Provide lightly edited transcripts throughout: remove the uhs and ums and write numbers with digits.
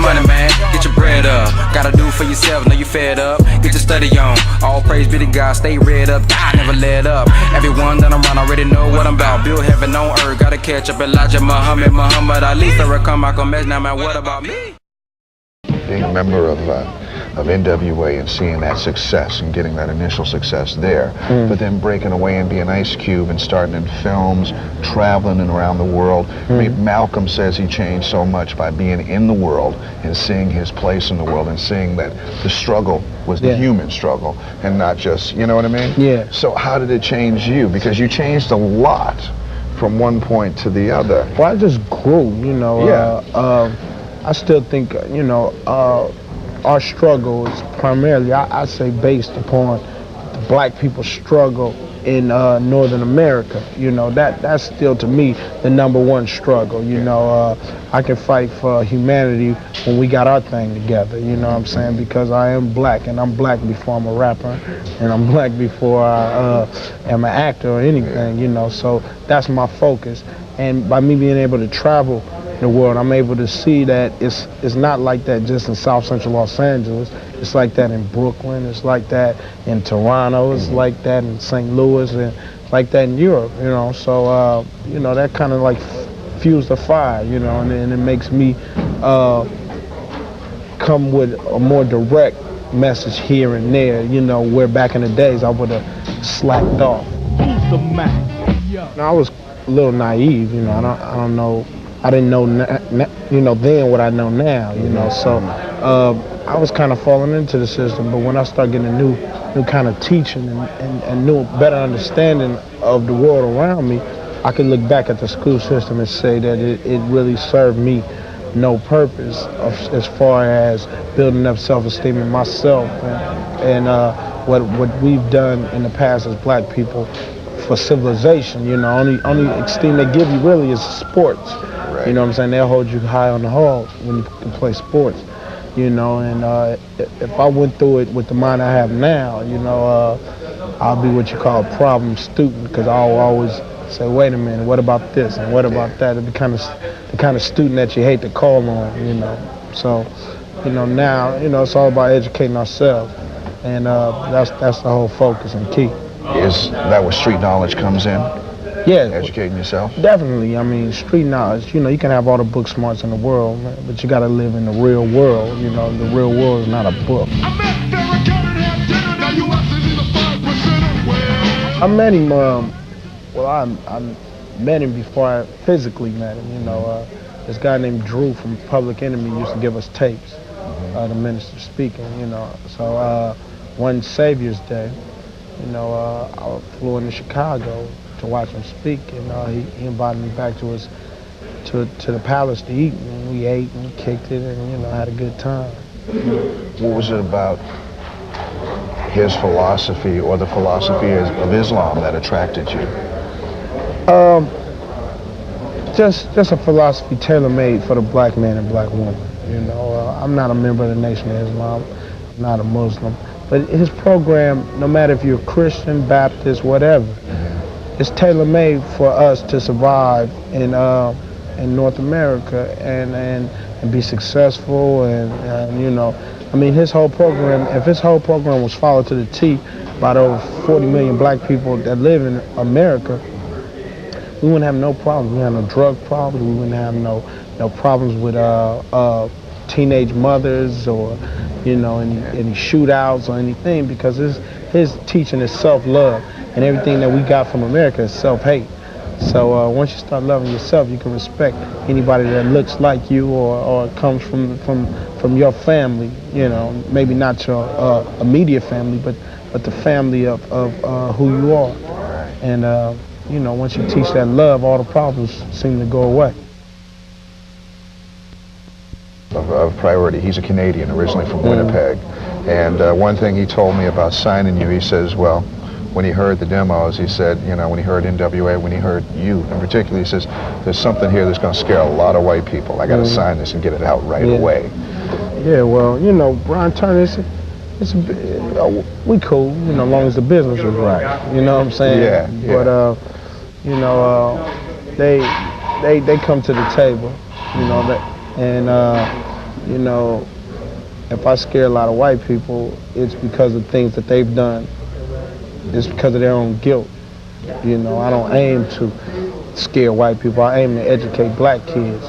money, man. Get your bread up. Gotta do for yourself, know you fed up. Get your study on. All praise be to God, stay read up. God never let up. Everyone that I'm around already know what I'm about. Build heaven on earth. Gotta catch up Elijah, Muhammad Ali, Farrakhan, Malcolm X. Now, man, what about me? Being a member of NWA and seeing that success and getting that initial success there, but then breaking away and being Ice Cube and starting in films, traveling and around the world. I mean, Malcolm says he changed so much by being in the world and seeing his place in the world and seeing that the struggle was the human struggle and not just, you know what I mean? Yeah. So how did it change you? Because you changed a lot from one point to the other. Well, I just grew, you know. I still think, you know, our struggle is primarily, I say, based upon the black people's struggle in Northern America. You know, that's still, to me, the #1 struggle. You know, I can fight for humanity when we got our thing together, you know what I'm saying? Because I am black, and I'm black before I'm a rapper, and I'm black before I am an actor or anything, you know, so that's my focus. And by me being able to travel the world, I'm able to see that it's not like that just in South Central Los Angeles. It's like that in Brooklyn. It's like that in Toronto. It's like that in St. Louis, and like that in Europe. You know, so you know, that kind of like fuels the fire. You know, and it makes me come with a more direct message here and there. You know, where back in the days I would have slacked off. Who's the Mac? Yeah. Now, I was a little naive. You know, I don't know. I didn't know, you know, then what I know now, you know, so I was kind of falling into the system, but when I started getting a new kind of teaching and new, better understanding of the world around me, I could look back at the school system and say that it really served me no purpose as far as building up self-esteem in myself and what we've done in the past as black people for civilization. You know, only esteem they give you really is sports. Right. You know what I'm saying? They'll hold you high on the hog when you can play sports. You know, and if I went through it with the mind I have now, you know, I'll be what you call a problem student, because I'll always say, wait a minute, what about this and what about that? It'd be the kind of student that you hate to call on, you know. So, you know, now, you know, it's all about educating ourselves, and that's the whole focus and key. Is that where street knowledge comes in? Yeah. Educating yourself? Definitely. I mean, street knowledge, you know, you can have all the book smarts in the world, man, but you got to live in the real world. You know, the real world is not a book. I met Farrakhan and had dinner. Now you have to be the 5%. I met him, well, I met him before I physically met him. You know, this guy named Drew from Public Enemy used to give us tapes, the minister speaking, you know. So one Savior's Day, you know, I flew into Chicago to watch him speak, and he invited me back to the palace to eat, and we ate and kicked it, and, you know, had a good time. What was it about his philosophy or the philosophy of Islam that attracted you? Just a philosophy tailor-made for the black man and black woman. You know, I'm not a member of the Nation of Islam, I'm not a Muslim, but his program, no matter if you're Christian, Baptist, whatever, it's tailor-made for us to survive in North America and be successful, and you know, I mean, his whole program, if his whole program was followed to the T by the over 40 million black people that live in America, we wouldn't have no problems. We wouldn't have no drug problems. We wouldn't have no problems with teenage mothers, or, you know, any shootouts or anything, because his teaching is self-love, and everything that we got from America is self-hate. So once you start loving yourself, you can respect anybody that looks like you or comes from your family. You know, maybe not your immediate family, but the family of who you are. And you know, once you teach that love, all the problems seem to go away. Of priority. He's a Canadian, originally from Winnipeg. And one thing he told me about signing you, he says, well, when he heard the demos, he said, you know, when he heard NWA, when he heard you in particular, he says, there's something here that's going to scare a lot of white people. I got to sign this and get it out right away. Yeah, well, you know, Brian Turner, we cool, you know, as long as the business is right. You know what I'm saying? Yeah. But, you know, they come to the table, you know, and you know, if I scare a lot of white people, it's because of things that they've done. It's because of their own guilt. You know, I don't aim to scare white people. I aim to educate black kids.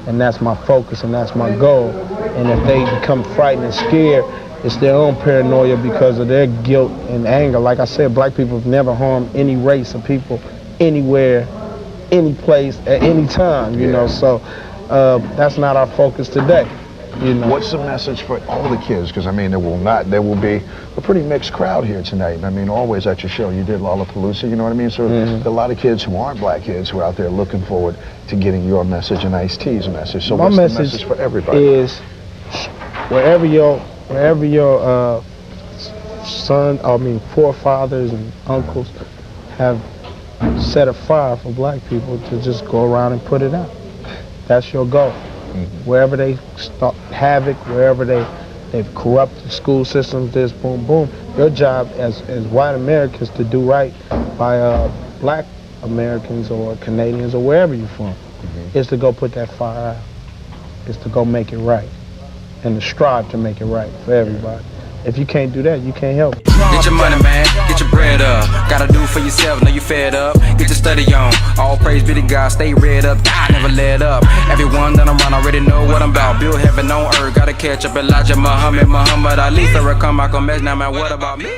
And that's my focus and that's my goal. And if they become frightened and scared, it's their own paranoia because of their guilt and anger. Like I said, black people have never harmed any race of people anywhere, any place, at any time, you know. So that's not our focus today. You know. What's the message for all the kids? Because I mean, there will be a pretty mixed crowd here tonight. I mean, always at your show, you did Lollapalooza, you know what I mean? So there are a lot of kids who aren't black kids who are out there looking forward to getting your message and Ice-T's message. So what's the message for everybody? Is wherever your forefathers and uncles have set a fire for black people, to just go around and put it out. That's your goal. Wherever they start havoc, wherever they've corrupted school systems, this, boom, boom. Your job as white Americans to do right by black Americans or Canadians or wherever you're from is to go put that fire out. Is to go make it right. And to strive to make it right for everybody. If you can't do that, you can't help it. Get your money, man, get your bread up. Gotta do it for yourself, know you fed up. Get your study on, all praise be to God. Stay read up, God never let up. Everyone that I'm around already know what I'm about. Build heaven on earth, gotta catch up. Elijah, Muhammad Ali, Farrakhan, Malcolm X. Now man, what about me?